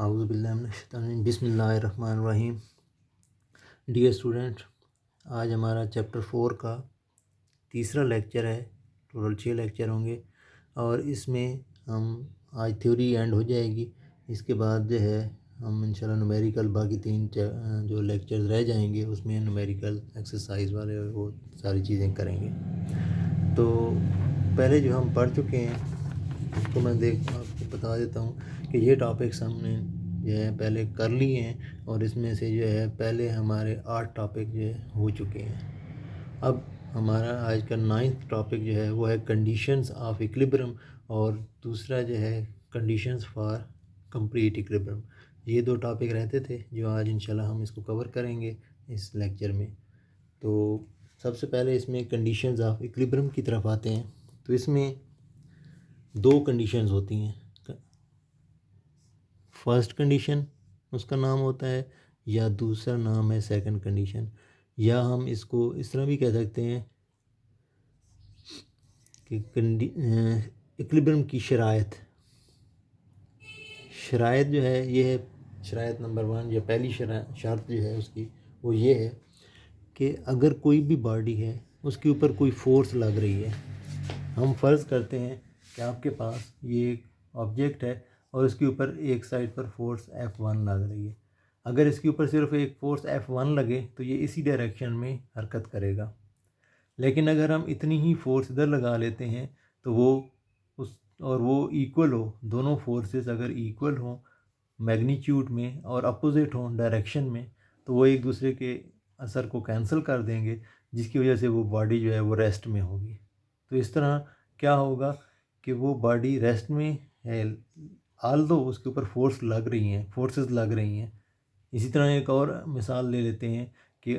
आऊज़ुबिल्लाहि बिस्मिल्लाहिर्रहमानिर्रहीम। Dear student, आज हमारा चैप्टर 4 का तीसरा लेक्चर है। टोटल 6 लेक्चर होंगे और इसमें हम आज थ्योरी एंड हो जाएगी। इसके बाद जो है हम इंशाल्लाह न्यूमेरिकल बाकी 3 जो लेक्चर्स रह जाएंगे उसमें न्यूमेरिकल एक्सरसाइज वाले वो सारी चीज़ें करेंगे। तो पहले जो हम पढ़ चुके हैं उसको मैं आपको बता देता हूँ कि ये टॉपिक्स हमने जो है पहले कर लिए हैं और इसमें से जो है पहले हमारे 8 टॉपिक जो है हो चुके हैं। अब हमारा आज का 9th टॉपिक जो है वो है कंडीशंस ऑफ इक्विलिब्रियम और दूसरा जो है कंडीशंस फॉर कंप्लीट इक्विलिब्रियम। ये 2 टॉपिक रहते थे जो आज इंशाल्लाह हम इसको कवर करेंगे इस लेक्चर में। तो सबसे पहले इसमें कंडीशंस ऑफ इक्विलिब्रियम की तरफ आते हैं। तो इसमें 2 कंडीशंस होती हैं। फर्स्ट कंडीशन उसका नाम होता है या दूसरा नाम है सेकंड कंडीशन, या हम इसको इस तरह भी कह सकते हैं कि इक्विलिब्रियम की शराइत जो है ये है शराइत नंबर 1 या पहली शर्त जो है उसकी वो ये है कि अगर कोई भी बॉडी है उसके ऊपर कोई फोर्स लग रही है। हम फ़र्ज़ करते हैं कि आपके पास ये एक ऑब्जेक्ट है और इसके ऊपर एक साइड पर फोर्स F1 लग रही है। अगर इसके ऊपर सिर्फ एक फोर्स F1 लगे तो ये इसी डायरेक्शन में हरकत करेगा। लेकिन अगर हम इतनी ही फोर्स इधर लगा लेते हैं तो वो इक्वल हो, दोनों फोर्सेस अगर इक्वल हों मैग्नीट्यूड में और अपोजिट हों डायरेक्शन में, तो वो एक दूसरे के असर को कैंसिल कर देंगे, जिसकी वजह से वो बॉडी जो है वो रेस्ट में होगी। तो इस तरह क्या होगा कि वो बॉडी रेस्ट में है आल्दो उसके ऊपर फोर्सेस लग रही हैं। इसी तरह एक और मिसाल ले लेते हैं कि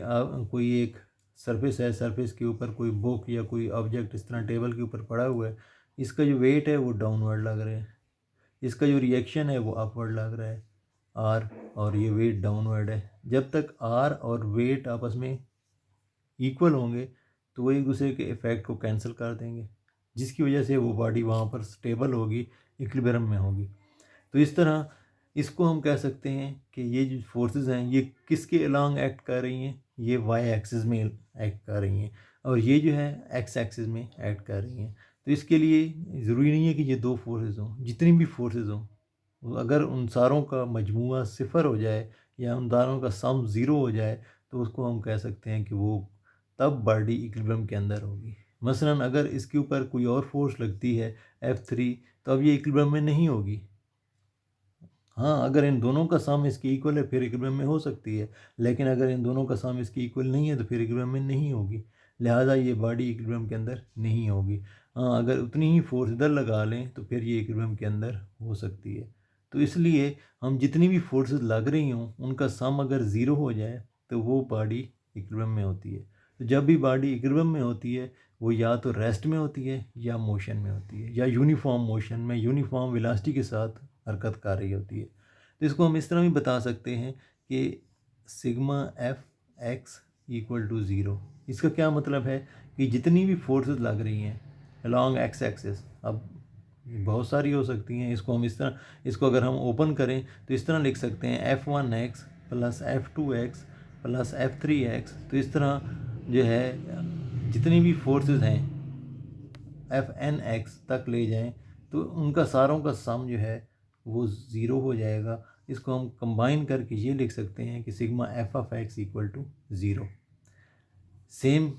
कोई एक सरफेस है, सरफेस के ऊपर कोई बुक या कोई ऑब्जेक्ट इस तरह टेबल के ऊपर पड़ा हुआ है। इसका जो वेट है वो डाउनवर्ड लग रहा है, इसका जो रिएक्शन है वो अपवर्ड लग रहा है आर, और ये वेट डाउनवर्ड है। जब तक आर और वेट आपस में इक्वल होंगे तो वो एक दूसरे के इफ़ेक्ट को कैंसिल कर देंगे, जिसकी वजह से वो बॉडी वहाँ पर स्टेबल होगी, इक्विलिब्रियम में होगी। तो इस तरह इसको हम कह सकते हैं कि ये जो फोर्सेस हैं ये किसके अलोंग एक्ट कर रही हैं, ये वाई एक्सिस में एक्ट कर रही हैं और ये जो है एक्स एक्सिस में एक्ट कर रही हैं। तो इसके लिए ज़रूरी नहीं है कि ये 2 फोर्सेस हों, जितनी भी फोर्सेस हों, अगर उन सारों का मजमूआ 0 हो जाए या उन सारों का सम 0 हो जाए तो उसको हम कह सकते हैं कि वो तब बॉडी इक्विलिब्रियम के अंदर होगी। मसलन अगर इसके ऊपर कोई और फोर्स लगती है F3 तो अब ये इक्विलिब्रियम में नहीं होगी। हाँ, अगर इन दोनों का सम इसकी इक्वल है फिर इक्विलिब्रियम में हो सकती है, लेकिन अगर इन दोनों का सम इसकी इक्वल नहीं है तो फिर इक्विलिब्रियम में नहीं होगी, लिहाजा ये बॉडी इक्विलिब्रियम के अंदर नहीं होगी। हाँ, अगर उतनी ही फोर्स इधर लगा लें तो फिर ये इक्विलिब्रियम के अंदर हो सकती है। तो इसलिए हम जितनी भी फोर्सेस लग रही हों उनका सम अगर 0 हो जाए तो वो बॉडी इक्विलिब्रियम में होती है। तो जब भी बॉडी इक्विलिब्रियम में होती है वो या तो रेस्ट में होती है या मोशन में होती है, या यूनिफॉर्म मोशन में यूनिफॉर्म वेलोसिटी के साथ हरकत कर रही होती है। तो इसको हम इस तरह भी बता सकते हैं कि sigma F X equal to 0। इसका क्या मतलब है कि जितनी भी फोर्सेस लग रही हैं अलॉन्ग एक्स एक्सिस, अब बहुत सारी हो सकती हैं, इसको हम इस तरह, इसको अगर हम ओपन करें तो इस तरह लिख सकते हैं F1x plus F2x plus F3x। तो इस तरह जो है जितनी भी फोर्सेस हैं Fnx तक ले जाएं तो उनका सारों का सम जो है वो 0 हो जाएगा। इसको हम कंबाइन करके ये लिख सकते हैं कि sigma F of X equal to 0। Same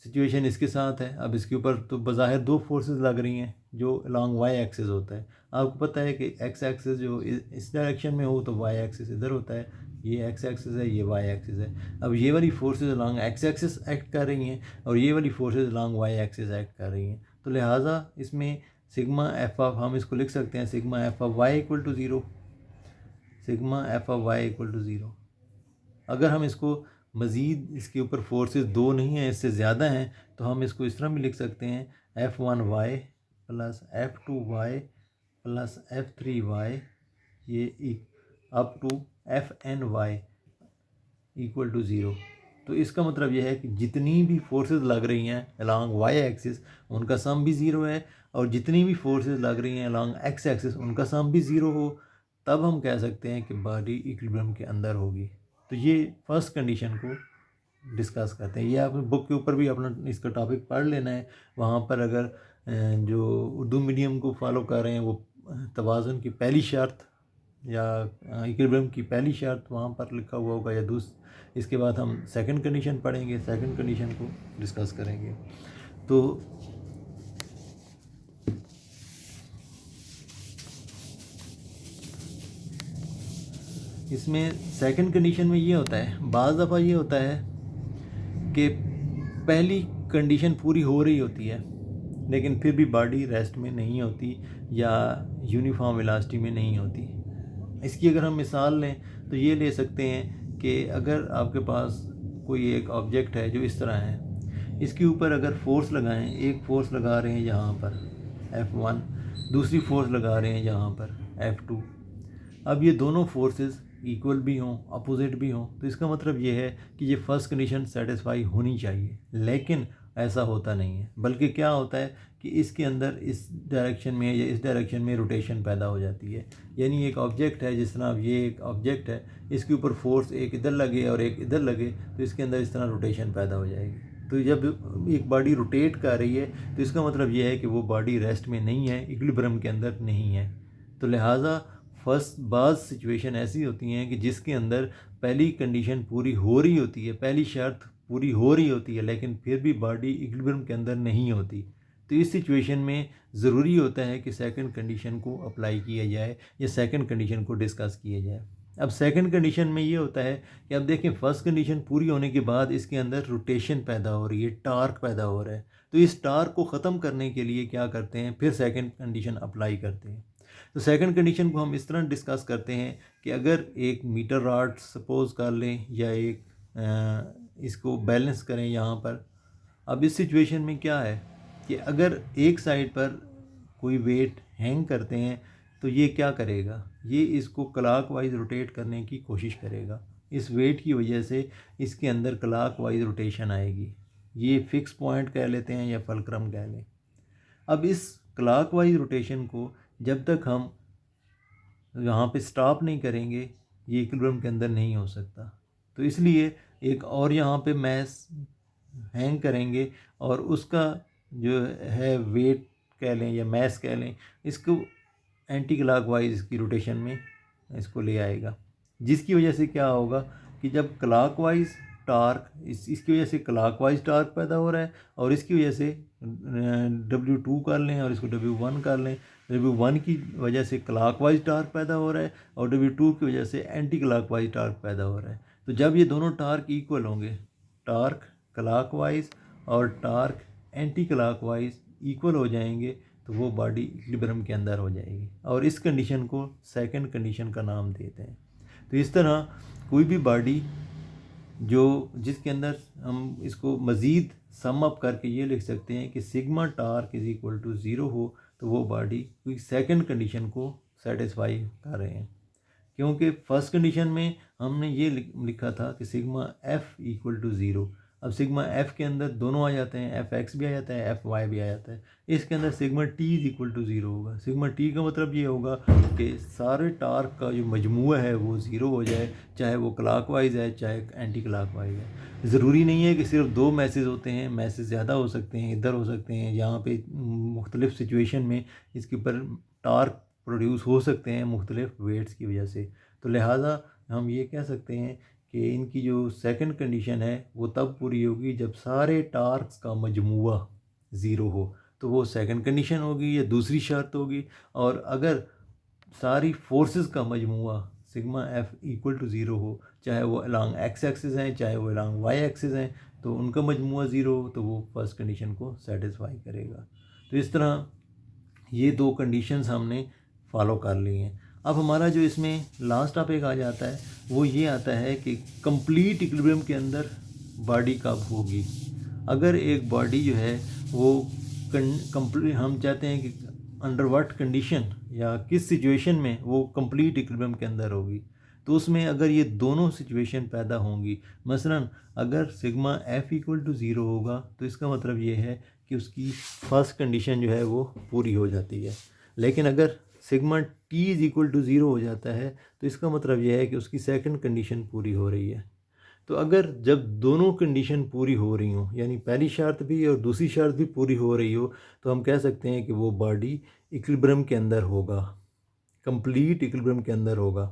situation इसके साथ है। अब इसके ऊपर तो बज़ाहिर 2 फोर्सेस लग रही हैं जो अलॉन्ग वाई एक्सिस होता है। आपको पता है कि एक्स एक्सिस जो इस डायरेक्शन में हो तो वाई एक्सिस इधर होता है, ये एक्स एक्सिस है, ये वाई एक्सिस है। अब ये वाली forces along X axis act कर रही हैं और ये वाली forces along Y axis act कर रही हैं। तो लिहाजा इसमें सिग्मा एफ ऑफ, हम इसको लिख सकते हैं sigma F of Y equal to 0, sigma F of Y equal to 0। अगर हम इसको मज़ीद इसके ऊपर फोर्सेस 2 नहीं हैं, इससे ज़्यादा हैं, तो हम इसको इस तरह भी लिख सकते हैं F1y plus F2y plus F3y ये up to Fny equal to 0। तो इसका मतलब यह है कि जितनी भी फोर्सेस लग रही हैं अलॉन्ग वाई एक्सिस उनका सम भी 0 है, और जितनी भी फोर्सेस लग रही हैं अलॉन्ग एक्स एक्सिस उनका सम भी 0 हो। तब हम कह सकते हैं कि बॉडी इक्विलिब्रियम के अंदर होगी। तो ये फर्स्ट कंडीशन को डिस्कस करते हैं। ये आप बुक के ऊपर भी अपना इसका टॉपिक पढ़ लेना है। वहाँ पर अगर जो उर्दू मीडियम को फॉलो कर रहे हैं वो तवाज़ुन की पहली शर्त या इक्विलिब्रियम की पहली शर्त वहाँ पर लिखा हुआ होगा, या इसके बाद हम सेकंड कंडीशन पढ़ेंगे, सेकंड कंडीशन को डिस्कस करेंगे। तो इसमें सेकंड कंडीशन में ये होता है, बाज़ दफ़ा ये होता है कि पहली कंडीशन पूरी हो रही होती है लेकिन फिर भी बॉडी रेस्ट में नहीं होती या यूनिफॉर्म वेलोसिटी में नहीं होती। इसकी अगर हम मिसाल लें तो ये ले सकते हैं कि अगर आपके पास कोई एक ऑब्जेक्ट है जो इस तरह है, इसके ऊपर अगर फोर्स लगाएं, एक फोर्स लगा रहे हैं यहाँ पर F1, दूसरी फोर्स लगा रहे हैं यहाँ पर F2। अब ये दोनों फोर्सेस इक्वल भी हों, अपोजिट भी हों, तो इसका मतलब ये है कि ये फर्स्ट कंडीशन सेटिस्फाई होनी चाहिए, लेकिन ऐसा होता नहीं है। बल्कि क्या होता है कि इसके अंदर इस डायरेक्शन में या इस डायरेक्शन में रोटेशन पैदा हो जाती है। यानी एक ऑब्जेक्ट है, जिस तरह ये एक ऑब्जेक्ट है, इसके ऊपर फोर्स एक इधर लगे और एक इधर लगे तो इसके अंदर इस तरह रोटेशन पैदा हो जाएगी। तो जब एक बॉडी रोटेट कर रही है तो इसका मतलब ये है कि वो बॉडी रेस्ट में नहीं है, इक्विलिब्रियम के अंदर नहीं है। तो लिहाजा फर्स्ट बाज़ सिचुएशन ऐसी होती हैं कि जिसके अंदर पहली कंडीशन पूरी हो रही होती है, पहली शर्त पूरी हो रही होती है, लेकिन फिर भी बॉडी इक्विलिब्रियम के अंदर नहीं होती। तो इस सिचुएशन में ज़रूरी होता है कि सेकंड कंडीशन को अप्लाई किया जाए या सेकंड कंडीशन को डिस्कस किया जाए। अब सेकंड कंडीशन में ये होता है कि अब देखें, फर्स्ट कंडीशन पूरी होने के बाद इसके अंदर रोटेशन पैदा हो रही है, टार्क पैदा हो रहा है। तो इस टार्क को ख़त्म करने के लिए क्या करते हैं, फिर सेकंड कंडीशन अप्लाई करते हैं। तो सेकंड कंडीशन को हम इस तरह डिस्कस करते हैं कि अगर एक मीटर रॉड सपोज कर लें या इसको बैलेंस करें यहाँ पर। अब इस सिचुएशन में क्या है कि अगर एक साइड पर कोई वेट हैंग करते हैं तो ये क्या करेगा, ये इसको क्लॉकवाइज रोटेट करने की कोशिश करेगा। इस वेट की वजह से इसके अंदर क्लॉकवाइज रोटेशन आएगी। ये फिक्स पॉइंट कह लेते हैं या फलक्रम कह लें। अब इस क्लॉकवाइज रोटेशन को जब तक हम यहाँ पे स्टॉप नहीं करेंगे ये इक्विलिब्रियम के अंदर नहीं हो सकता। तो इसलिए एक और यहाँ पे मैस हैंग करेंगे और उसका जो है वेट कह लें या मैस कह लें, इसको एंटी क्लॉकवाइज इसकी रोटेशन में इसको ले आएगा, जिसकी वजह से क्या होगा कि जब क्लॉकवाइज टार्क इसकी वजह से क्लॉकवाइज टार्क पैदा हो रहा है और इसकी वजह से W2 कर लें और इसको W1 कर लें। W1 की वजह से क्लॉकवाइज टार्क पैदा हो रहा है और W2 की वजह से एंटी क्लॉकवाइज टार्क पैदा हो रहा है। तो जब ये दोनों टार्क इक्वल होंगे, टार्क क्लॉकवाइज और टार्क एंटी क्लॉकवाइज इक्वल हो जाएंगे, तो वो बॉडी इक्विलिब्रियम के अंदर हो जाएगी और इस कंडीशन को सेकंड कंडीशन का नाम देते हैं। तो इस तरह कोई भी बॉडी जिसके अंदर हम इसको मज़ीद सम अप करके ये लिख सकते हैं कि sigma torque is equal to 0 हो, तो वो बॉडी कोई सेकंड कंडीशन को सेटिस्फाई कर रहे हैं। क्योंकि फर्स्ट कंडीशन में हमने ये लिखा था कि सिग्मा एफ़ इक्वल टू 0। अब सिग्मा एफ़ के अंदर दोनों आ जाते हैं, एफ एक्स भी आ जाता है, एफ वाई भी आ जाता है। इसके अंदर sigma T is equal to 0 होगा। सिग्मा टी का मतलब ये होगा कि सारे टार्क का जो मजमूआ है वो 0 हो जाए, चाहे वो क्लॉकवाइज है चाहे एंटी क्लॉकवाइज है। ज़रूरी नहीं है कि सिर्फ 2 मैसेज होते हैं, मैसेज ज़्यादा हो सकते हैं, इधर हो सकते हैं। यहाँ पे मुख्तलिफ़ सिचुएशन में इसके ऊपर टार्क प्रोड्यूस हो सकते हैं मुख्तलिफ़ वेट्स की वजह से। तो लिहाजा हम ये कह सकते हैं कि इनकी जो सेकंड कंडीशन है वो तब पूरी होगी जब सारे टार्क्स का मजमूआ 0 हो, तो वो सेकंड कंडीशन होगी या दूसरी शर्त होगी। और अगर सारी फोर्सेस का मजमूआ सिग्मा एफ इक्वल टू 0 हो, चाहे वो अलॉन्ग एक्स एक्सिस हैं चाहे वो अलॉन्ग वाई एक्सिस हैं, तो उनका मजमूआ 0 हो, तो वो फर्स्ट कंडीशन को सेटिस्फाई करेगा। तो इस तरह ये 2 कंडीशंस हमने फॉलो कर ली हैं। अब हमारा जो इसमें लास्ट टॉपिक आ जाता है वो ये आता है कि कंप्लीट इक्विलिब्रियम के अंदर बॉडी कब होगी। अगर एक बॉडी जो है वो कंप्लीट, हम चाहते हैं कि अंडर व्हाट कंडीशन या किस सिचुएशन में वो कंप्लीट इक्विलिब्रियम के अंदर होगी, तो उसमें अगर ये दोनों सिचुएशन पैदा होंगी, मसलन अगर सिग्मा एफ इक्वल टू 0 होगा तो इसका मतलब ये है कि उसकी फर्स्ट कंडीशन जो है वो पूरी हो जाती है। लेकिन अगर sigma T is equal to zero हो जाता है तो इसका मतलब यह है कि उसकी सेकंड कंडीशन पूरी हो रही है। तो अगर जब दोनों कंडीशन पूरी हो रही हों, यानी पहली शर्त भी और दूसरी शर्त भी पूरी हो रही हो, तो हम कह सकते हैं कि वो बॉडी इक्विलिब्रियम के अंदर होगा, कंप्लीट इक्विलिब्रियम के अंदर होगा।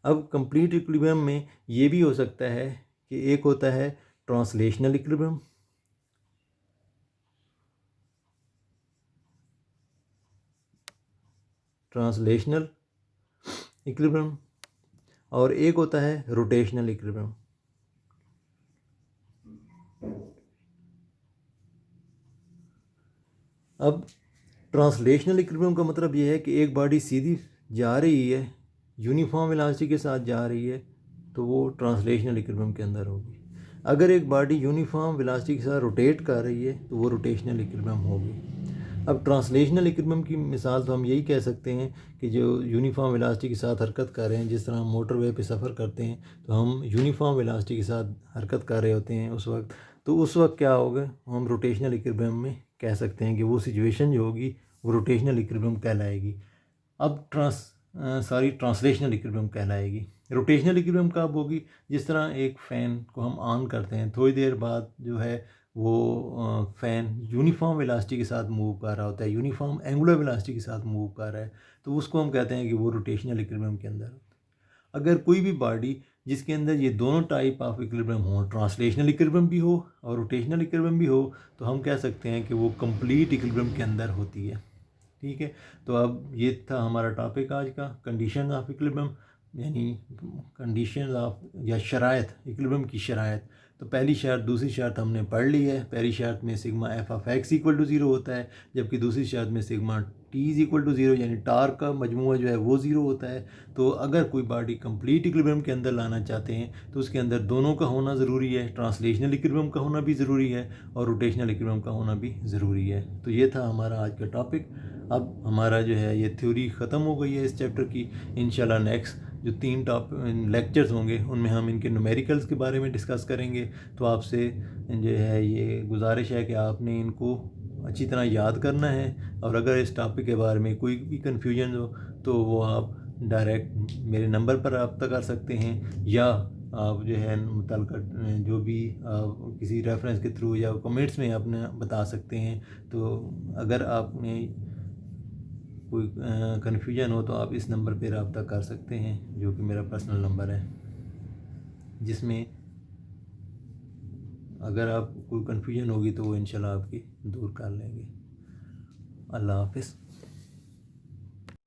अब कंप्लीट इक्विलिब्रियम में ये भी हो सकता है कि एक होता है ट्रांसलेशनल इक्विलिब्रियम, ट्रांसलेशनल इक्विलिब्रियम, और एक होता है रोटेशनल इक्विलिब्रियम। अब ट्रांसलेशनल इक्विलिब्रियम का मतलब ये है कि एक बॉडी सीधी जा रही है, यूनिफॉर्म वेलोसिटी के साथ जा रही है, तो वो ट्रांसलेशनल इक्विलिब्रियम के अंदर होगी। अगर एक बॉडी यूनिफॉर्म वेलोसिटी के साथ रोटेट कर रही है तो वो रोटेशनल इक्विलिब्रियम होगी। अब ट्रांसलेशनल इक्विलिब्रियम की मिसाल तो हम यही कह सकते हैं कि जो यूनिफॉर्म वेलोसिटी के साथ हरकत कर रहे हैं, जिस तरह हम मोटरवे पे सफ़र करते हैं तो हम यूनिफॉर्म वेलोसिटी के साथ हरकत कर रहे होते हैं उस वक्त, तो उस वक्त क्या होगा, हम रोटेशनल इक्विलिब्रियम में कह सकते हैं कि वो सिचुएशन जो होगी वो रोटेशनल इक्विलिब्रियम कहलाएगी। अब ट्रांसलेशनल इक्विलिब्रियम कहलाएगी। रोटेशनल इक्विलिब्रियम कब होगी, जिस तरह एक फ़ैन को हम ऑन करते हैं, थोड़ी देर बाद जो है वो फ़ैन यूनिफॉर्म वेलोसिटी के साथ मूव कर रहा होता है, यूनिफॉर्म एंगुलर वेलोसिटी के साथ मूव कर रहा है, तो उसको हम कहते हैं कि वो रोटेशनल इक्विलिब्रियम के अंदर। अगर कोई भी बॉडी जिसके अंदर ये दोनों टाइप ऑफ इक्विलिब्रियम हो, ट्रांसलेशनल इक्विलिब्रियम भी हो और रोटेशनल इक्विलिब्रियम भी हो, तो हम कह सकते हैं कि वो कंप्लीट इक्विलिब्रियम के अंदर होती है। ठीक है, तो अब ये था हमारा टॉपिक आज का, कंडीशन ऑफ इक्विलिब्रियम, यानी कंडीशन ऑफ या शराइत, इक्विलिब्रियम की शराइत। तो पहली शर्त दूसरी शर्त हमने पढ़ ली है। पहली शर्त में sigma F of X equal to zero होता है, जबकि दूसरी शर्त में sigma T is equal to zero, यानी टार्क का मजमूआ जो है वो ज़ीरो होता है। तो अगर कोई बॉडी कंप्लीट इक्विलिब्रियम के अंदर लाना चाहते हैं तो उसके अंदर दोनों का होना ज़रूरी है, ट्रांसलेशनल इक्विलिब्रियम का होना भी ज़रूरी है और रोटेशनल इक्विलिब्रियम का होना भी ज़रूरी है। तो ये था हमारा आज का टॉपिक। अब हमारा जो है ये थ्योरी ख़त्म हो गई है इस चैप्टर की। इंशाल्लाह नेक्स्ट जो 3 लेक्चर्स होंगे उनमें हम इनके न्यूमेरिकल्स के बारे में डिस्कस करेंगे। तो आपसे जो है ये गुजारिश है कि आपने इनको अच्छी तरह याद करना है, और अगर इस टॉपिक के बारे में कोई भी कन्फ्यूजन हो तो वो आप डायरेक्ट मेरे नंबर पर रब्ता कर सकते हैं, या आप जो है मुतल्लिक़ा जो भी आप किसी रेफरेंस के थ्रू या कमेंट्स में अपने बता सकते हैं। तो अगर आपने कोई कन्फ्यूजन हो तो आप इस नंबर पे रब्ता कर सकते हैं, जो कि मेरा पर्सनल नंबर है, जिसमें अगर आप कोई कन्फ्यूजन होगी तो वो इंशाल्लाह आपकी दूर कर लेंगे। अल्लाह हाफ़िज़।